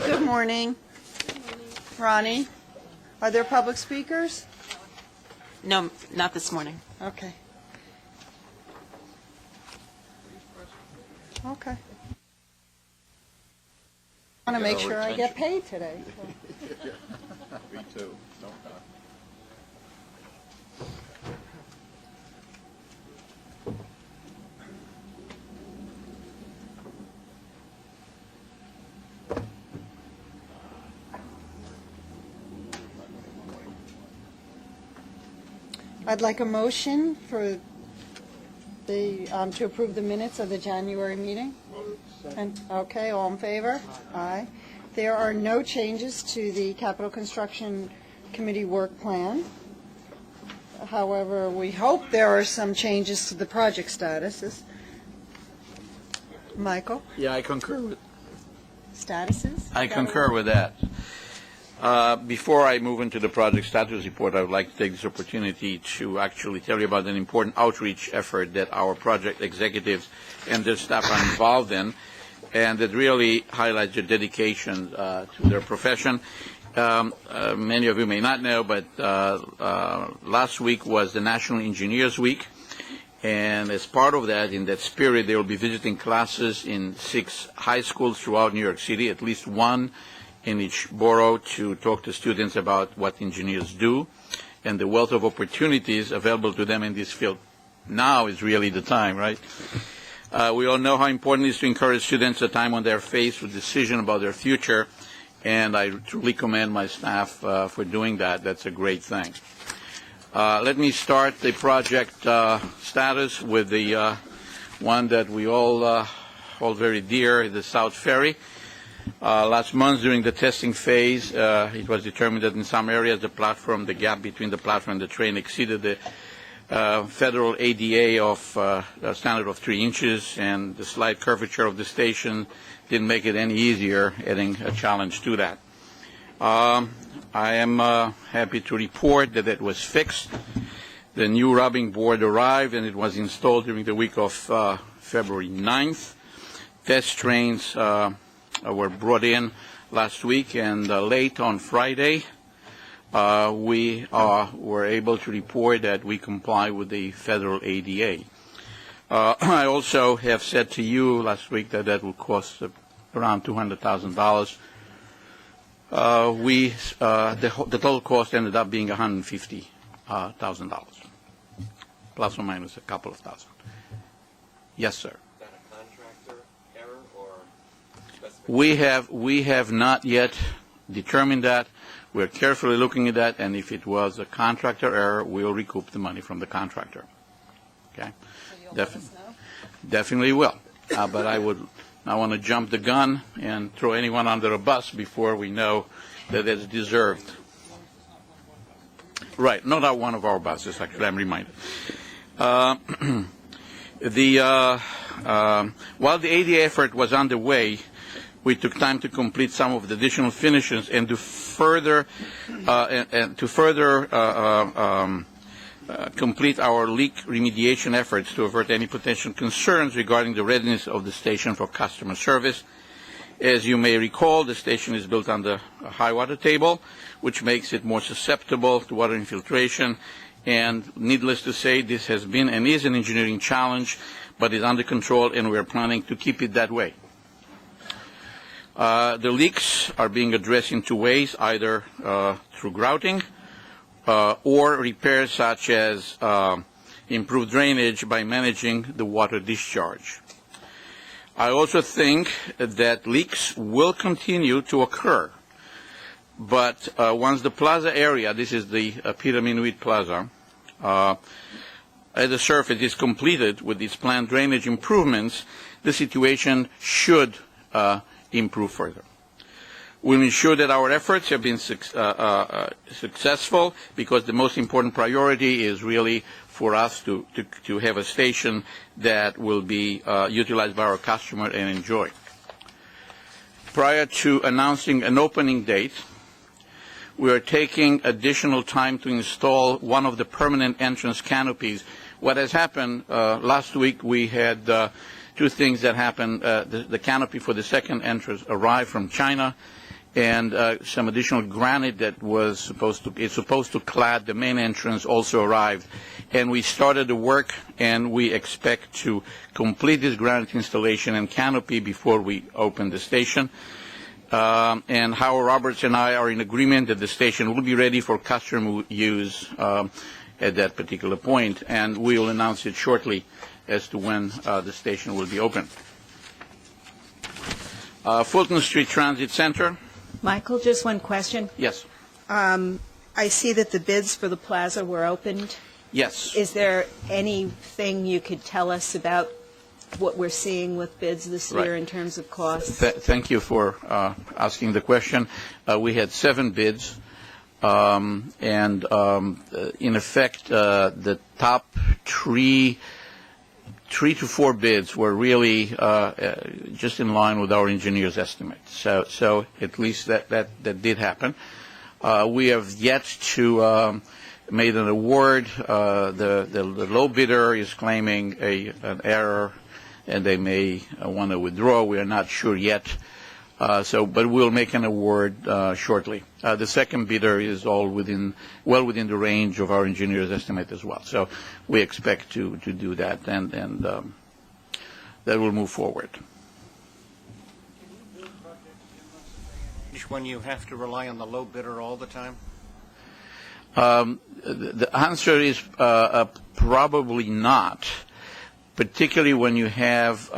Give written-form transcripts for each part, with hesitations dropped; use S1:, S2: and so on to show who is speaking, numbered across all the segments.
S1: Good morning. Ronnie, are there public speakers?
S2: No, not this morning.
S1: Okay. Okay. I want to make sure I get paid today.
S3: Me too. Don't
S1: I'd like a motion for the, to approve the minutes of the January meeting. And, okay, all in favor? Aye. There are no changes to the Capital Construction Committee work plan. However, we hope there are some changes to the project statuses. Michael?
S3: Yeah, I concur with.
S1: Statuses?
S3: I concur with that. Before I move into the project status report, I would like to take this opportunity to actually tell you about an important outreach effort that our project executives and their staff are involved in, and that really highlights their dedication to their profession. Many of you may not know, but last week was the National Engineers Week, and as part of that, in that spirit, they will be visiting classes in 6 high schools throughout New York City, at least one in each borough, to talk to students about what engineers do and the wealth of opportunities available to them in this field. Now is really the time, right? We all know how important it is to encourage students at a time when they're faced with decision about their future, and I truly commend my staff for doing that. That's a great thing. Let me start the project status with the one that we all hold very dear, the South Ferry. Last month, during the testing phase, it was determined that in some areas the gap between the platform and the train exceeded the federal ADA of a standard of 3 inches, and the slight curvature of the station didn't make it any easier, adding a challenge to that. I am happy to report that it was fixed. The new rubbing board arrived, and it was installed during the week of February 9th. Test trains were brought in last week, and late on Friday, we were able to report that we comply with the federal ADA. I also have said to you last week that that will cost around $200,000. The total cost ended up being $150,000, plus or minus a couple of thousand. Yes, sir. We have not yet determined that. We're carefully looking at that, and if it was a contractor error, we'll recoup the money from the contractor. Okay?
S1: So
S3: Definitely will. But I would not want to jump the gun and throw anyone under a bus before we know that it's deserved. Right, not one of our buses, actually, I'm reminded. While the ADA effort was underway, we took time to complete some of the additional finishes and to further complete our leak remediation efforts to avert any potential concerns regarding the readiness of the station for customer service. As you may recall, the station is built on the high water table, which makes it more susceptible to water infiltration. And needless to say, this has been and is an engineering challenge, but is under control, and we are planning to keep it that way. The leaks are being addressed in 2 ways, either through grouting or repairs such as improved drainage by managing the water discharge. I also think that leaks will continue to occur, but once the plaza area, this is the Peter Minuit Plaza, at the surface is completed with its planned drainage improvements, the situation should improve further. We'll ensure that our efforts have been successful, because the most important priority is really for us to have a station that will be utilized by our customer and enjoy. Prior to announcing an opening date, we are taking additional time to install one of the permanent entrance canopies. What has happened, last week we had 2 things that happened. The canopy for the second entrance arrived from China, and some additional granite that is supposed to clad the main entrance also arrived. And we started the work, and we expect to complete this granite installation and canopy before we open the station. And Howard Roberts and I are in agreement that the station will be ready for customer use at that particular point, and we will announce it shortly as to when the station will be open. Fulton Street Transit Center.
S4: Michael, just one question.
S3: Yes.
S4: I see that the bids for the plaza were opened.
S3: Yes.
S4: Is there anything you could tell us about what we're seeing with bids this year in terms of costs?
S3: Thank you for asking the question. We had 7 bids, and in effect, the top 3 to 4 bids were really just in line with our engineer's estimate. So at least that did happen. We have yet to made an award. The low bidder is claiming an error, and they may want to withdraw. We are not sure yet. But we'll make an award shortly. The second bidder is well within the range of our engineer's estimate as well. So we expect to do that, and that will move forward.
S5: When you have to rely on the low bidder all the time?
S3: The answer is probably not, particularly when you have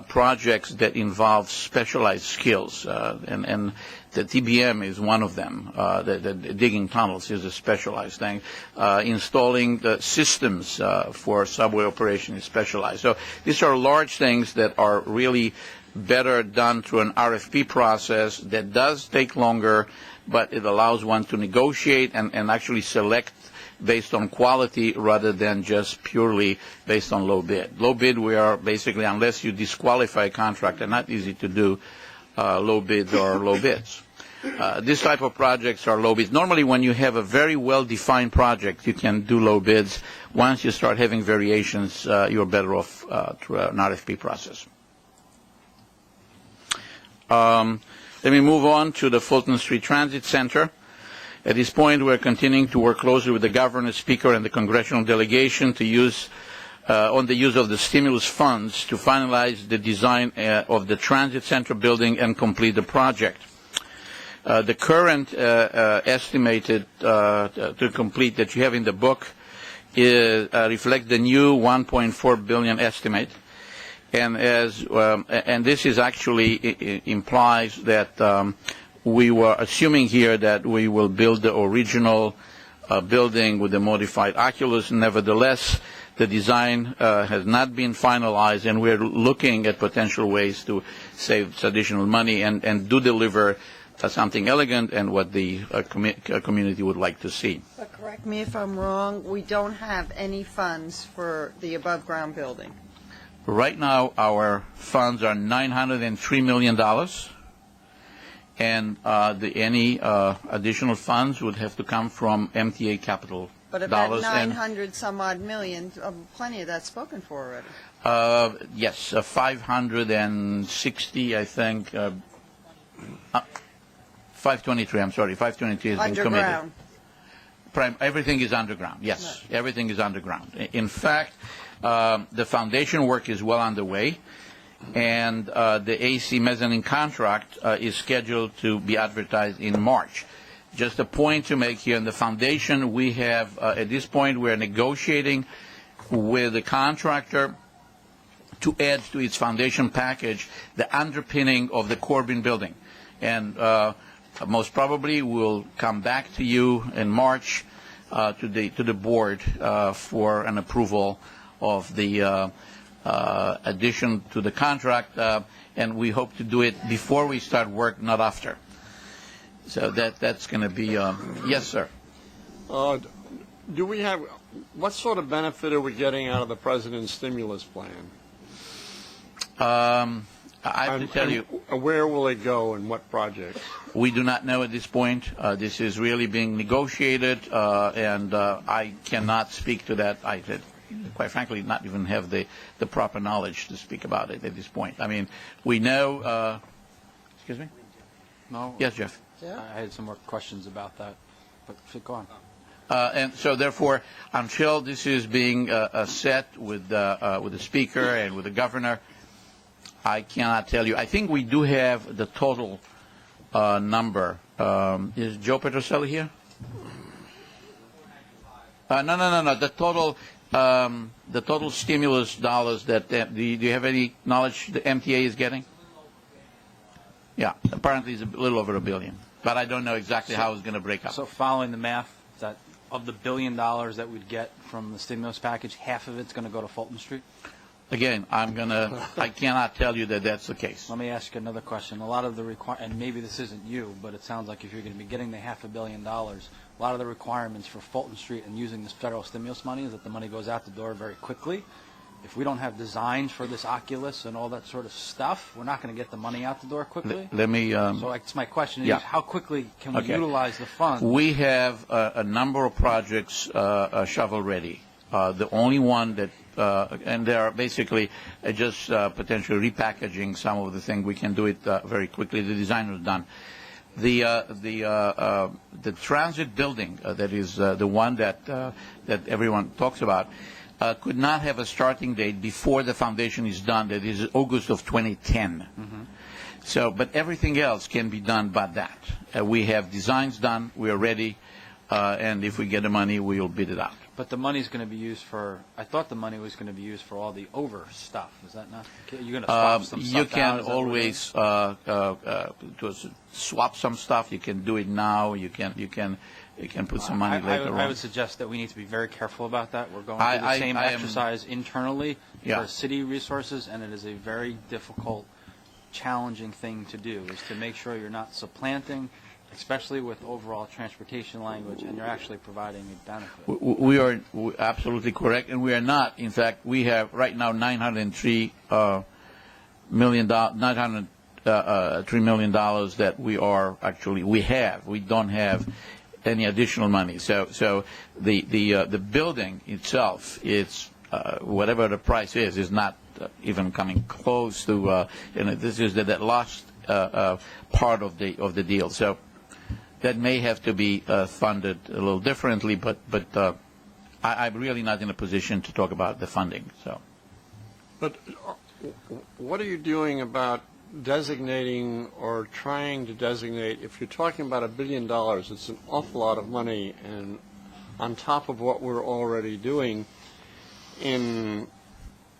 S3: projects that involve specialized skills, and the TBM is one of them. The digging tunnels is a specialized thing. Installing the systems for subway operation is specialized. So these are large things that are really better done through an RFP process that does take longer, but it allows one to negotiate and actually select based on quality rather than just purely based on low bid. Low bid, we are basically, unless you disqualify a contractor, not easy to do low bids or low bids. This type of projects are low bids. Normally when you have a very well-defined project, you can do low bids. Once you start having variations, you're better off through an RFP process. Let me move on to the Fulton Street Transit Center. At this point, we're continuing to work closely with the governor, speaker, and the congressional delegation to on the use of the stimulus funds to finalize the design of the transit center building and complete the project. The current estimated to complete that you have in the book reflect the new $1.4 billion estimate. And this is actually implies that we were assuming here that we will build the original building with the modified oculus. Nevertheless, the design has not been finalized, and we're looking at potential ways to save additional money and do deliver something elegant and what the community would like to see.
S1: But correct me if I'm wrong, we don't have any funds for the above-ground building.
S3: Right now, our funds are $903 million, and any additional funds would have to come from MTA capital
S1: But
S3: dollars.
S1: about 900 some odd million, plenty of that spoken for already.
S3: Yes, 560, I think. 523. I'm sorry, 523 has been committed.
S1: Underground.
S3: Everything is underground. Yes, everything is underground. In fact, the foundation work is well underway, and the AC mezzanine contract is scheduled to be advertised in March. Just a point to make here, in the foundation, we have, at this point, we're negotiating with the contractor to add to its foundation package the underpinning of the Corbin building. And most probably we'll come back to you in March to the board for an approval of the addition to the contract, and we hope to do it before we start work, not after. So that's going to be yes, sir.
S6: Do we have what sort of benefit are we getting out of the president's stimulus plan?
S3: I have to tell you,
S6: where will it go and what projects?
S3: we do not know at this point. This is really being negotiated, and I cannot speak to that. I quite frankly not even have the proper knowledge to speak about it at this point. I mean, we know. Excuse me.
S7: No?
S3: Yes, Jeff.
S1: Yeah.
S7: I had some more questions about that, but go on.
S3: And so, therefore, until this is being set with the speaker and with the governor, I cannot tell you. I think we do have the total number. Is Joe Petroselli here? No. The total stimulus dollars that do you have any knowledge the MTA is getting? Yeah, apparently it's a little over $1 billion, but I don't know exactly how it's going to break up.
S7: So following the math, that of the $1 billion that we'd get from the stimulus package, half of it's going to go to Fulton Street?
S3: Again, I cannot tell you that that's the case.
S7: Let me ask you another question. A lot of the and maybe this isn't you, but it sounds like if you're going to be getting the $500 million, a lot of the requirements for Fulton Street and using this federal stimulus money is that the money goes out the door very quickly. If we don't have designs for this Oculus and all that sort of stuff, we're not going to get the money out the door quickly.
S3: Let me.
S7: So that's my question is,
S3: yeah.
S7: how quickly can we
S3: Okay.
S7: utilize the funds?
S3: We have a number of projects shovel ready. The only one that, and they are basically just potentially repackaging some of the things. We can do it very quickly. The design was done. The transit building that is the one that everyone talks about could not have a starting date before the foundation is done. That is August of 2010. Mm-hmm. So, but everything else can be done by that. We have designs done. We are ready, and if we get the money, we will bid it out.
S7: But the money's going to be used for, I thought the money was going to be used for all the over stuff. Is that not? You're going to swap some stuff out?
S3: You can
S7: Is that
S3: always swap some stuff. You can do it now. You can put some money later on.
S7: I would suggest that we need to be very careful about that. We're going through the same exercise internally for city resources, and it is a very difficult, challenging thing to do, is to make sure you're not supplanting, especially with overall transportation language, and you're actually providing a benefit.
S3: We are absolutely correct, and we are not. In fact, we have right now $903 million that we have. We don't have any additional money. So the building itself, it's whatever the price is not even coming close to. This is the last part of the deal. So that may have to be funded a little differently, but I'm really not in a position to talk about the funding. So,
S6: But what are you doing about designating or trying to designate, if you're talking about $1 billion, it's an awful lot of money, and on top of what we're already doing in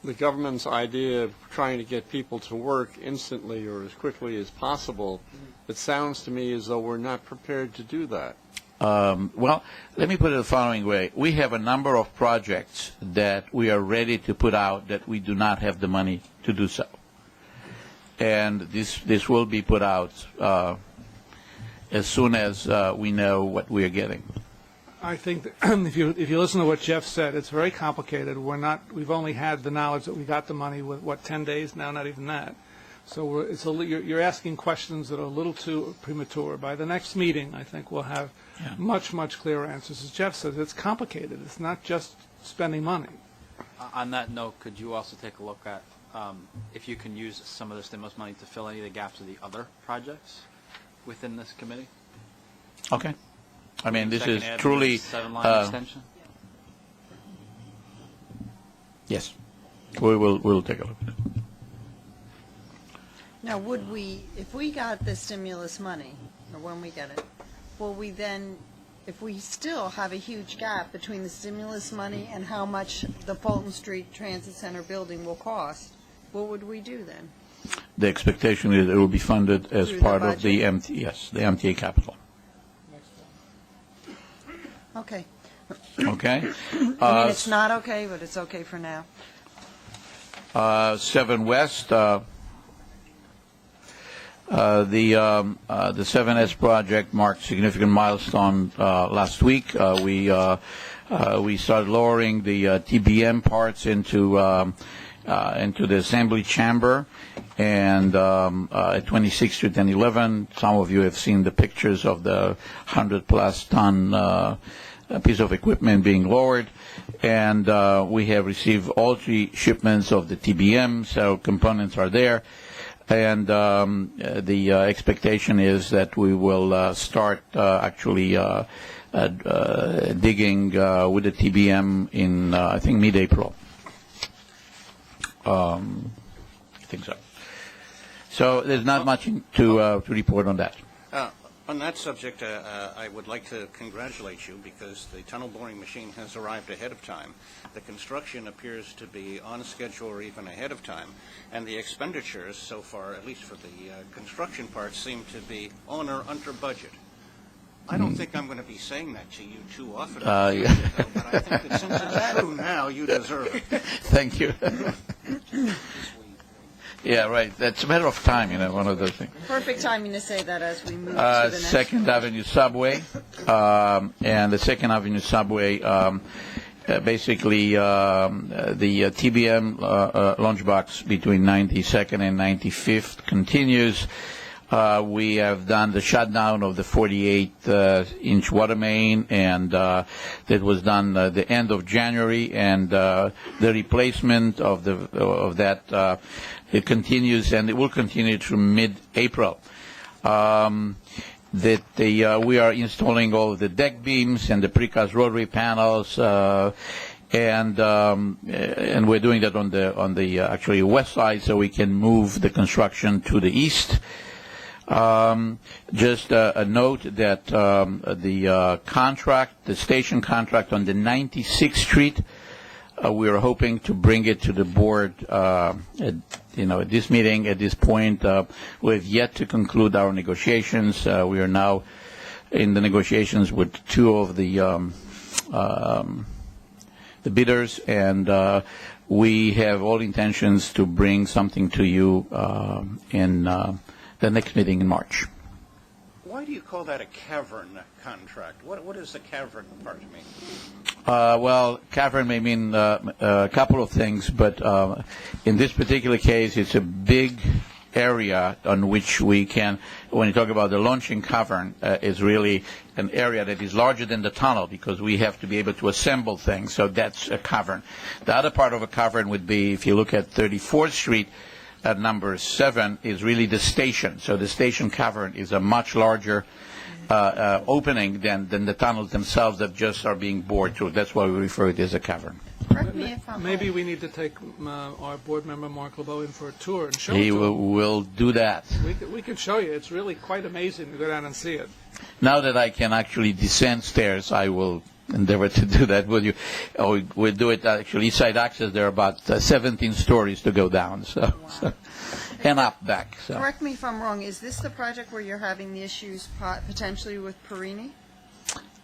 S6: the government's idea of trying to get people to work instantly or as quickly as possible, it sounds to me as though we're not prepared to do that.
S3: Well, let me put it the following way. We have a number of projects that we are ready to put out that we do not have the money to do so. And this will be put out as soon as we know what we are getting.
S8: I think that if you listen to what Jeff said, it's very complicated. We've only had the knowledge that we got the money with 10 days now, not even that. So you're asking questions that are a little too premature. By the next meeting, I think we'll have much clearer answers. As Jeff says, it's complicated. It's not just spending money.
S7: On that note, could you also take a look at if you can use some of the stimulus money to fill any of the gaps of the other projects within this committee?
S3: Okay. I mean, this
S7: Second
S3: is
S7: Avenue,
S3: truly.
S7: 7-line extension?
S3: Yes. We'll take a look at it.
S1: Now, if we got the stimulus money, or when we get it, will we then, if we still have a huge gap between the stimulus money and how much the Fulton Street Transit Center building will cost, what would we do then?
S3: The expectation is it will be funded as
S1: Through the
S3: part of the
S1: budget?
S3: the MTA capital.
S1: Okay.
S3: Okay.
S1: I mean, it's not okay, but it's okay for now.
S3: 7 West. The 7S project marked significant milestone last week. We started lowering the TBM parts into the assembly chamber, and at 26th Street and 11, some of you have seen the pictures of the 100+ ton piece of equipment being lowered, and we have received all 3 shipments of the TBM, so components are there. And the expectation is that we will start actually digging with the TBM in, I think, mid-April. I think so. So there's not much to report on that.
S5: On that subject, I would like to congratulate you because the tunnel boring machine has arrived ahead of time. The construction appears to be on schedule or even ahead of time, and the expenditures so far, at least for the construction part, seem to be on or under budget. I don't think I'm going to be saying that to you too often, but I think that since it's true now, you deserve it.
S3: Thank you. Yeah, right. That's a matter of time, one of those things.
S1: Perfect timing to say that as we move to the next.
S3: Second Avenue subway, and the Second Avenue subway, basically the TBM launchbox between 92nd and 95th continues. We have done the shutdown of the 48-inch water main, and that was done the end of January, and the replacement of that it continues, and it will continue through mid-April. We are installing all of the deck beams and the precast rotary panels, and we're doing that on the actually west side, so we can move the construction to the east. Just a note that the contract, the station contract on the 96th Street, we are hoping to bring it to the board at this meeting. At this point, we have yet to conclude our negotiations. We are now in the negotiations with two of the bidders, and we have all intentions to bring something to you in the next meeting in March.
S5: Why do you call that a cavern contract? What does the cavern part mean?
S3: Well, cavern may mean a couple of things, but in this particular case, it's a big area on which we can, when you talk about the launching cavern, is really an area that is larger than the tunnel because we have to be able to assemble things, so that's a cavern. The other part of a cavern would be, if you look at 34th Street, at number 7 is really the station. So the station cavern is a much larger opening than the tunnels themselves that just are being bored through. That's why we refer to it as a cavern.
S1: Correct me if I'm
S8: Maybe
S1: wrong.
S8: we need to take our board member Mark LeBeau in for a tour and show
S3: He
S8: it to him.
S3: will do that.
S8: We could show you. It's really quite amazing to go down and see it.
S3: Now that I can actually descend stairs, I will endeavor to do that. We'll do it actually side access. There are about 17 stories to go down, so and up back. So.
S1: Correct me if I'm wrong. Is this the project where you're having the issues potentially with Perini?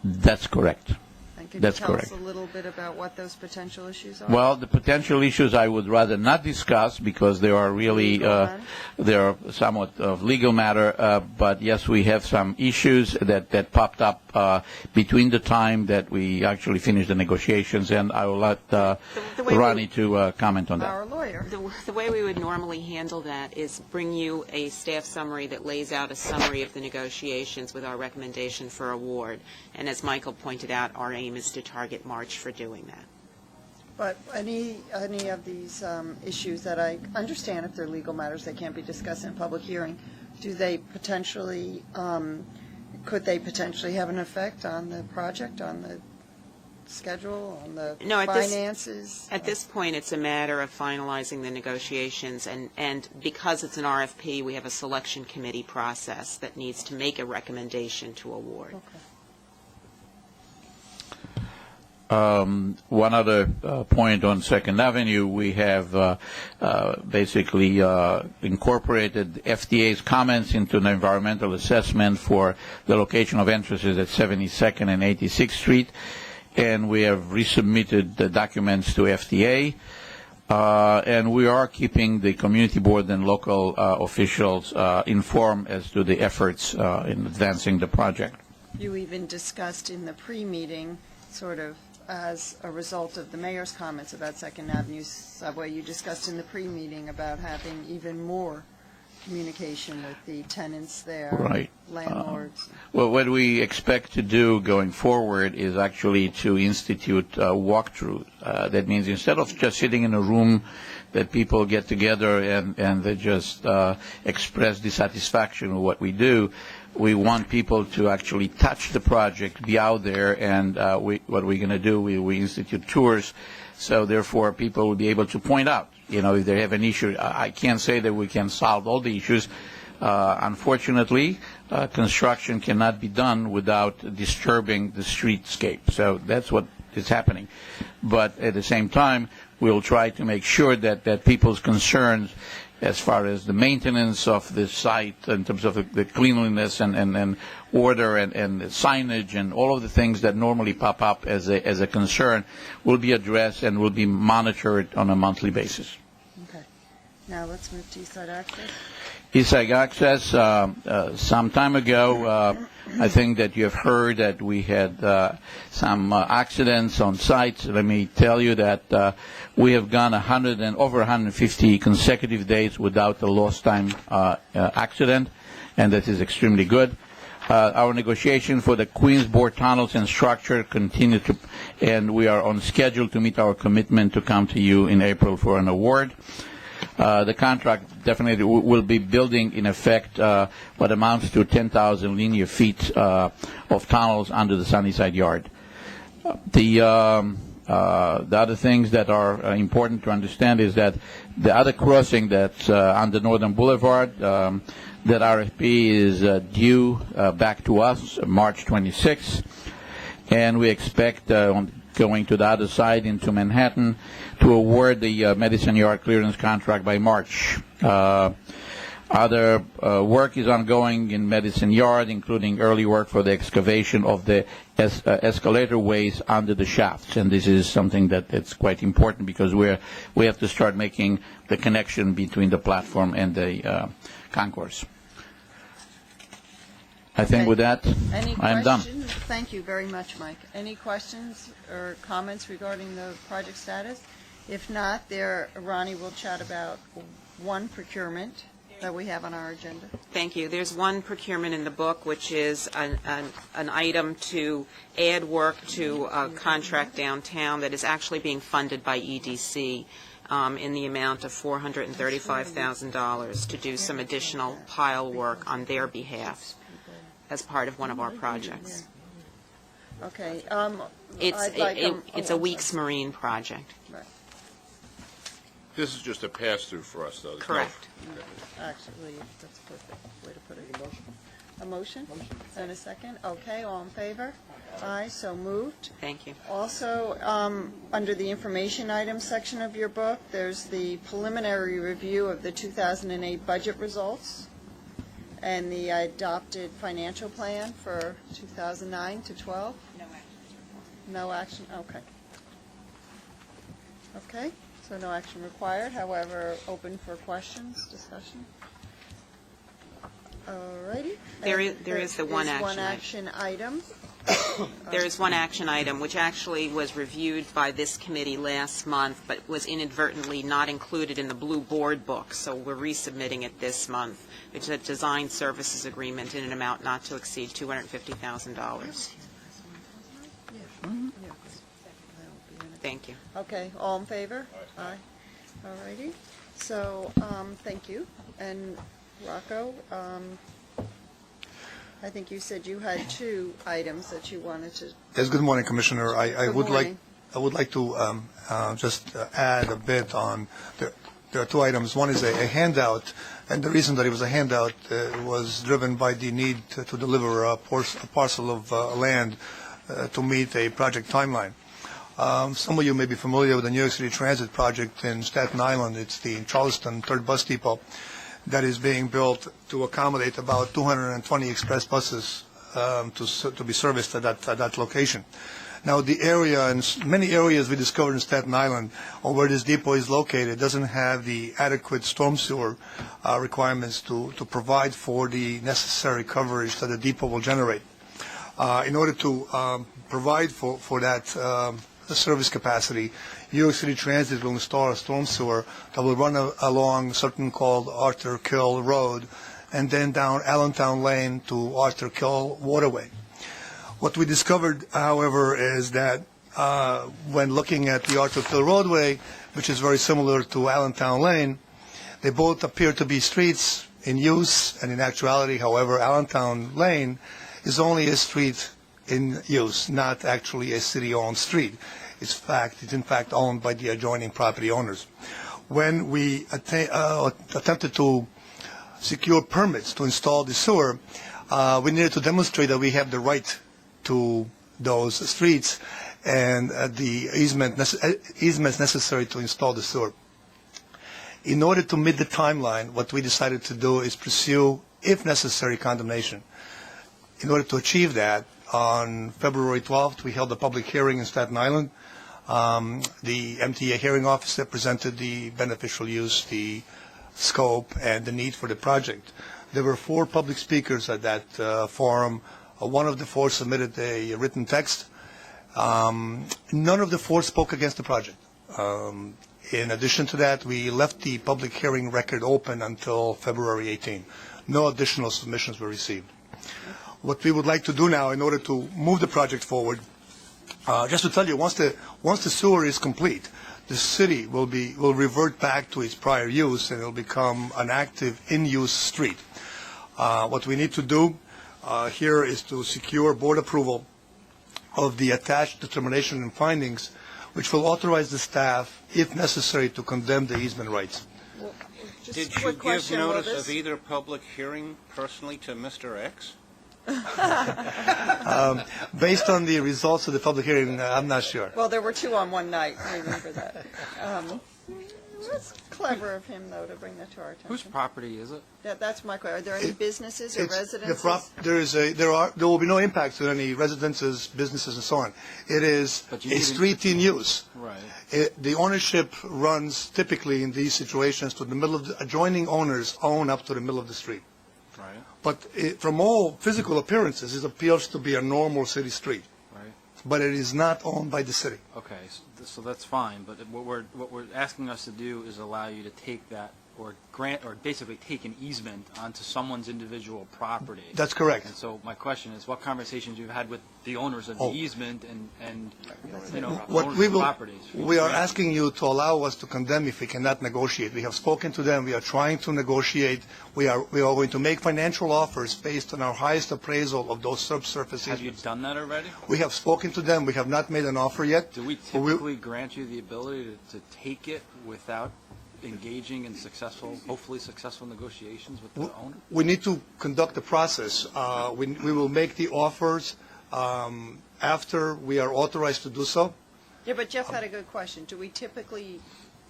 S3: That's correct.
S1: And can
S3: That's
S1: you tell
S3: correct.
S1: us a little bit about what those potential issues are?
S3: Well, the potential issues I would rather not discuss because they are really they are somewhat of legal matter. But yes, we have some issues that popped up between the time that we actually finished the negotiations, and I will let Ronnie to comment on that.
S1: Our lawyer.
S2: The way we would normally handle that is bring you a staff summary that lays out a summary of the negotiations with our recommendation for award. And as Michael pointed out, our aim is to target March for doing that.
S1: But any of these issues that I understand, if they're legal matters, they can't be discussed in public hearing, do they potentially, could they potentially have an effect on the project, on the schedule, on the finances?
S2: At this point, it's a matter of finalizing the negotiations, and because it's an RFP, we have a selection committee process that needs to make a recommendation to award.
S1: Okay.
S3: One other point on Second Avenue, we have basically incorporated FDA's comments into an environmental assessment for the location of entrances at 72nd and 86th Street, and we have resubmitted the documents to FDA, and we are keeping the community board and local officials informed as to the efforts in advancing the project.
S1: You even discussed in the pre-meeting, sort of as a result of the mayor's comments about Second Avenue subway, you discussed in the pre-meeting about having even more communication with the tenants there,
S3: Right.
S1: landlords.
S3: Well, what we expect to do going forward is actually to institute walkthroughs. That means instead of just sitting in a room that people get together and they just express dissatisfaction with what we do. We want people to actually touch the project, be out there, and what we're going to do, we institute tours, so therefore people will be able to point out, if they have an issue. I can't say that we can solve all the issues. Unfortunately, construction cannot be done without disturbing the streetscape, so that's what is happening. But at the same time, we'll try to make sure that people's concerns as far as the maintenance of the site in terms of the cleanliness and order and signage and all of the things that normally pop up as a concern will be addressed and will be monitored on a monthly basis.
S1: Okay. Now let's move to Eastside Access.
S3: Eastside Access, some time ago, I think that you have heard that we had some accidents on site. Let me tell you that we have gone over 150 consecutive days without a lost time accident, and that is extremely good. Our negotiation for the Queensboro tunnels and structure continue and we are on schedule to meet our commitment to come to you in April for an award. The contract definitely will be building, in effect, what amounts to 10,000 linear feet of tunnels under the Sunnyside Yard. The other things that are important to understand is that the other crossing that's under Northern Boulevard, that RFP is due back to us March 26th, and we expect going to the other side into Manhattan to award the Medicine Yard clearance contract by March. Other work is ongoing in Medicine Yard, including early work for the excavation of the escalator ways under the shafts. And this is something that's quite important because we have to start making the connection between the platform and the concourse. I think with that, I'm done.
S1: Thank you very much, Mike. Any questions or comments regarding the project status? If not, Ronnie will chat about one procurement that we have on our agenda.
S2: Thank you. There's one procurement in the book, which is an item to add work to a contract downtown that is actually being funded by EDC in the amount of $435,000 to do some additional pile work on their behalf as part of one of our projects.
S1: Okay.
S2: It's a Weeks Marine project.
S1: Right.
S9: This is just a pass-through for us, though.
S2: Correct.
S1: Actually, that's a perfect way to put it. A motion? And a second? Okay, all in favor? Aye, so moved.
S2: Thank you.
S1: Also, under the information items section of your book, there's the preliminary review of the 2008 budget results and the adopted financial plan for 2009 to 12? No action. Okay. Okay, so no action required, however, open for questions, discussion. All righty.
S2: There is the one action
S1: item.
S2: There is one action item, which actually was reviewed by this committee last month, but was inadvertently not included in the blue board book, so we're resubmitting it this month. It's a design services agreement in an amount not to exceed $250,000. Thank you.
S1: Okay, all in favor? Aye. All righty. So, thank you. And Rocco, I think you said you had two items that you wanted to.
S10: Yes, good morning, Commissioner. I
S1: Good
S10: would
S1: morning.
S10: like to just add a bit on. There are two items. One is a handout, and the reason that it was a handout was driven by the need to deliver a parcel of land to meet a project timeline. Some of you may be familiar with the New York City Transit project in Staten Island. It's the Charleston Third Bus Depot that is being built to accommodate about 220 express buses to be serviced at that location. Now, the area and many areas we discovered in Staten Island, or where this depot is located, doesn't have the adequate storm sewer requirements to provide for the necessary coverage that the depot will generate. In order to provide for that service capacity, New York City Transit will install a storm sewer that will run along something called Arthur Kill Road and then down Allentown Lane to Arthur Kill Waterway. What we discovered, however, is that when looking at the Arthur Hill roadway, which is very similar to Allentown Lane, they both appear to be streets in use and in actuality. However, Allentown Lane is only a street in use, not actually a city-owned street. It's in fact owned by the adjoining property owners. When we attempted to secure permits to install the sewer, we needed to demonstrate that we have the right to those streets and the easements necessary to install the sewer. In order to meet the timeline, what we decided to do is pursue, if necessary, condemnation. In order to achieve that, on February 12th, we held a public hearing in Staten Island. The MTA hearing officer presented the beneficial use, the scope, and the need for the project. There were 4 public speakers at that forum. One of the 4 submitted a written text. None of the 4 spoke against the project. In addition to that, we left the public hearing record open until February 18. No additional submissions were received. What we would like to do now in order to move the project forward, just to tell you, once the sewer is complete, the city will revert back to its prior use and it will become an active in-use street. What we need to do here is to secure board approval of the attached determination and findings, which will authorize the staff, if necessary, to condemn the easement rights.
S5: Did you give notice of either public hearing personally to Mr. X?
S10: Based on the results of the public hearing, I'm not sure.
S1: Well, there were 2 on one night, I remember that. That's clever of him, though, to bring that to our attention.
S7: Whose property is it?
S1: That's my question. Are there any businesses or residences?
S10: There will be no impact to any residences, businesses, and so on. It is a street in use.
S7: Right.
S10: The ownership runs typically in these situations to the middle of the adjoining owners own up to the middle of the street.
S7: Right.
S10: But from all physical appearances, it appears to be a normal city street.
S7: Right.
S10: But it is not owned by the city.
S7: Okay, so that's fine, but what we're asking us to do is allow you to take that or grant or basically take an easement onto someone's individual property.
S10: That's correct.
S7: And so my question is, what conversations you've had with the owners of the easement and
S10: What
S7: owners
S10: we
S7: of
S10: will,
S7: properties?
S10: we are asking you to allow us to condemn if we cannot negotiate. We have spoken to them. We are trying to negotiate. We are going to make financial offers based on our highest appraisal of those subsurface
S7: Have you
S10: easements.
S7: done that already?
S10: We have spoken to them. We have not made an offer yet.
S7: Do we typically grant you the ability to take it without engaging in hopefully successful negotiations with the owner?
S10: We need to conduct the process. We will make the offers after we are authorized to do so.
S1: Yeah, but Jeff had a good question. Do we typically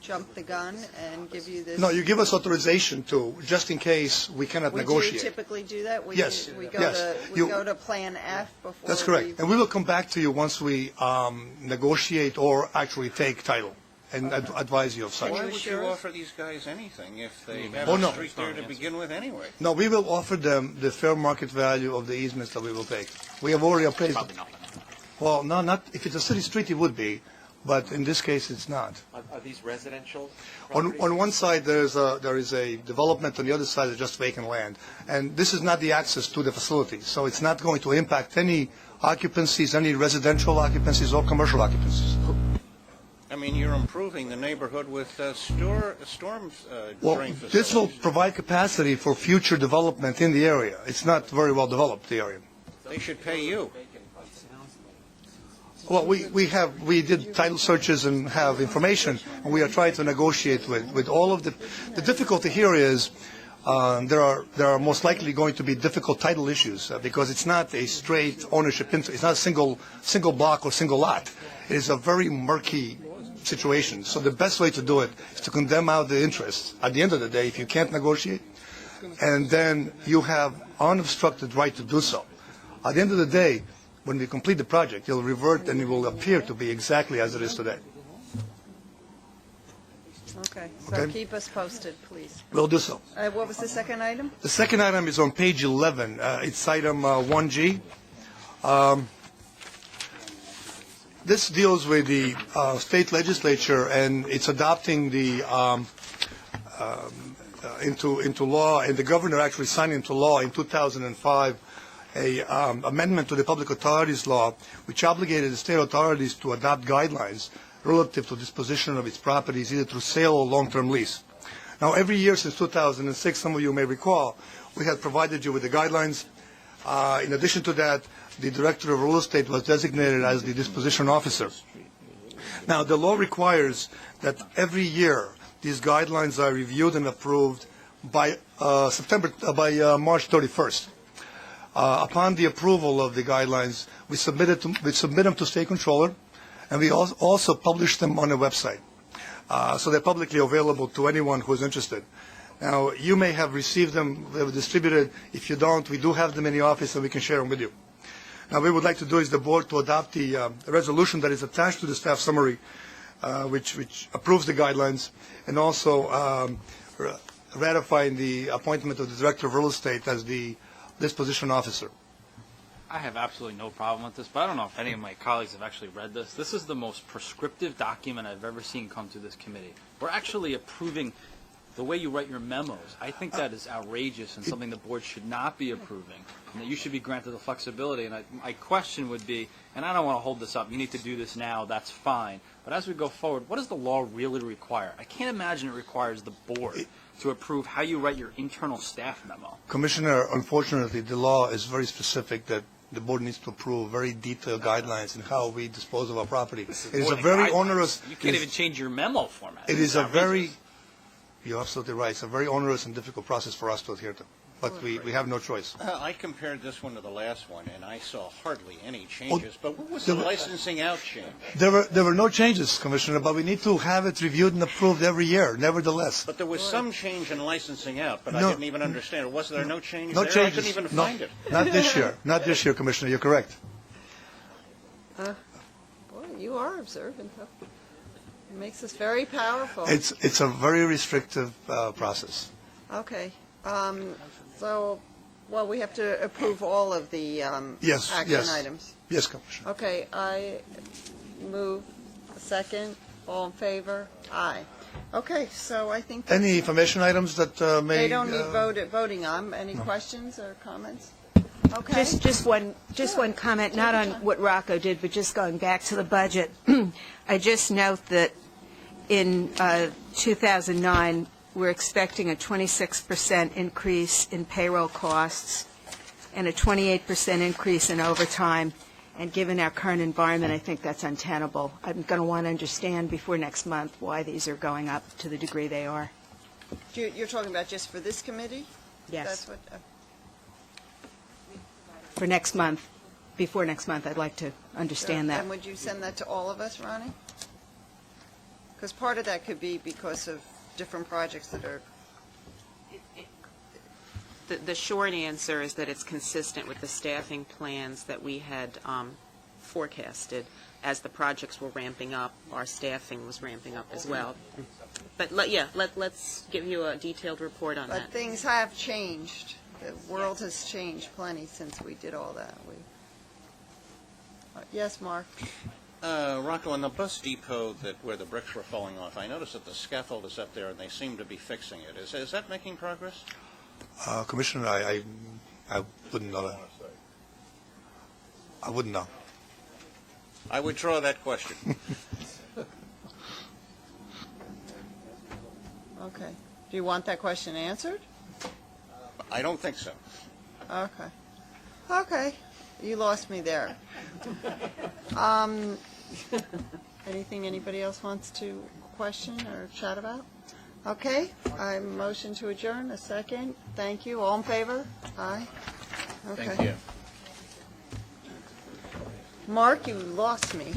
S1: jump the gun and give you this?
S10: No, you give us authorization to, just in case we cannot negotiate.
S1: We do typically do that?
S10: Yes.
S1: We
S10: Yes.
S1: go to Plan F before
S10: That's correct. And we will come back to you once we negotiate or actually take title and advise you of such.
S5: Why would you offer these guys anything if they have
S10: Oh,
S5: a
S10: no.
S5: street there to begin with anyway?
S10: No, we will offer them the fair market value of the easements that we will take. We have already appraised it. Well, no, not, if it's a city street, it would be, but in this case, it's not.
S11: Are these residential
S10: On one side, there is a development, on the other side is just vacant land. And this is not the access to the facility, so it's not going to impact any occupancies, any residential occupancies or commercial occupancies.
S5: I mean, you're improving the neighborhood with storm
S10: Well,
S5: drain facilities.
S10: this will provide capacity for future development in the area. It's not very well developed, the area.
S5: They should pay you.
S10: Well, we did title searches and have information, and we are trying to negotiate with all of the difficulty here is there are most likely going to be difficult title issues because it's not a straight ownership, it's not a single block or single lot. It is a very murky situation. So the best way to do it is to condemn out the interests. At the end of the day, if you can't negotiate, and then you have unobstructed right to do so. At the end of the day, when we complete the project, it'll revert and it will appear to be exactly as it is today.
S1: Okay, so
S10: Okay.
S1: keep us posted, please.
S10: We'll do so.
S1: What was the second item?
S10: The second item is on page 11. It's item 1G. This deals with the state legislature, and it's adopting the into law, and the governor actually signed into law in 2005 a amendment to the Public Authorities Law, which obligated the state authorities to adopt guidelines relative to disposition of its properties, either through sale or long-term lease. Now, every year since 2006, some of you may recall, we had provided you with the guidelines. In addition to that, the Director of Real Estate was designated as the disposition officer. Now, the law requires that every year these guidelines are reviewed and approved by March 31st. Upon the approval of the guidelines, we submit them to State Controller, and we also publish them on a website. So they're publicly available to anyone who is interested. Now, you may have received them, they were distributed. If you don't, we do have them in the office and we can share them with you. Now, what we would like to do is the board to adopt the resolution that is attached to the staff summary, which approves the guidelines, and also ratifying the appointment of the Director of Real Estate as the disposition officer.
S7: I have absolutely no problem with this, but I don't know if any of my colleagues have actually read this. This is the most prescriptive document I've ever seen come to this committee. We're actually approving the way you write your memos. I think that is outrageous and something the board should not be approving, and that you should be granted the flexibility. And my question would be, and I don't want to hold this up, you need to do this now, that's fine. But as we go forward, what does the law really require? I can't imagine it requires the board to approve how you write your internal staff memo.
S10: Commissioner, unfortunately, the law is very specific that the board needs to approve very detailed guidelines in how we dispose of our property. It is a very onerous.
S7: You can't even change your memo format.
S10: It is a very. You're absolutely right. It's a very onerous and difficult process for us to adhere to, but we have no choice.
S5: I compared this one to the last one, and I saw hardly any changes. But what was the licensing out change?
S10: There were no changes, Commissioner, but we need to have it reviewed and approved every year, nevertheless.
S5: But there was some change in licensing out, but I didn't even understand it. Was there no change
S10: no
S5: there?
S10: Changes.
S5: I couldn't even find it.
S10: Not this year. Not this year, Commissioner. You're correct.
S1: Boy, you are observant, though. It makes us very powerful.
S10: It's a very restrictive process.
S1: Okay. So, well, we have to approve all of the action items.
S10: Yes, Commissioner.
S1: Okay, I move second. All in favor? Aye. Okay, so I think that's
S10: Any information items that may...
S1: they don't need voting on. Any questions or comments? Okay.
S4: Just one comment, not on what Rocco did, but just going back to the budget. I just note that in 2009, we're expecting a 26% increase in payroll costs and a 28% increase in overtime. And given our current environment, I think that's untenable. I'm going to want to understand before next month why these are going up to the degree they are.
S1: You're talking about just for this committee?
S4: Yes.
S1: That's what.
S4: For next month, before next month, I'd like to understand that.
S1: And would you send that to all of us, Ronnie? Because part of that could be because of different projects that are...
S2: The short answer is that it's consistent with the staffing plans that we had forecasted. As the projects were ramping up, our staffing was ramping up as well. But let's give you a detailed report on that.
S1: But things have changed. The world has changed plenty since we did all that. Yes, Mark?
S5: Rocco, in the bus depot where the bricks were falling off, I noticed that the scaffold is up there and they seem to be fixing it. Is that making progress?
S10: Commissioner, I wouldn't know that. I wouldn't know.
S5: I withdraw that question.
S1: Okay. Do you want that question answered?
S5: I don't think so.
S1: Okay. Okay. You lost me there. Anything anybody else wants to question or chat about? Okay. I motion to adjourn. A second. Thank you. All in favor? Aye. Okay.
S9: Thank you.
S1: Mark, you lost me.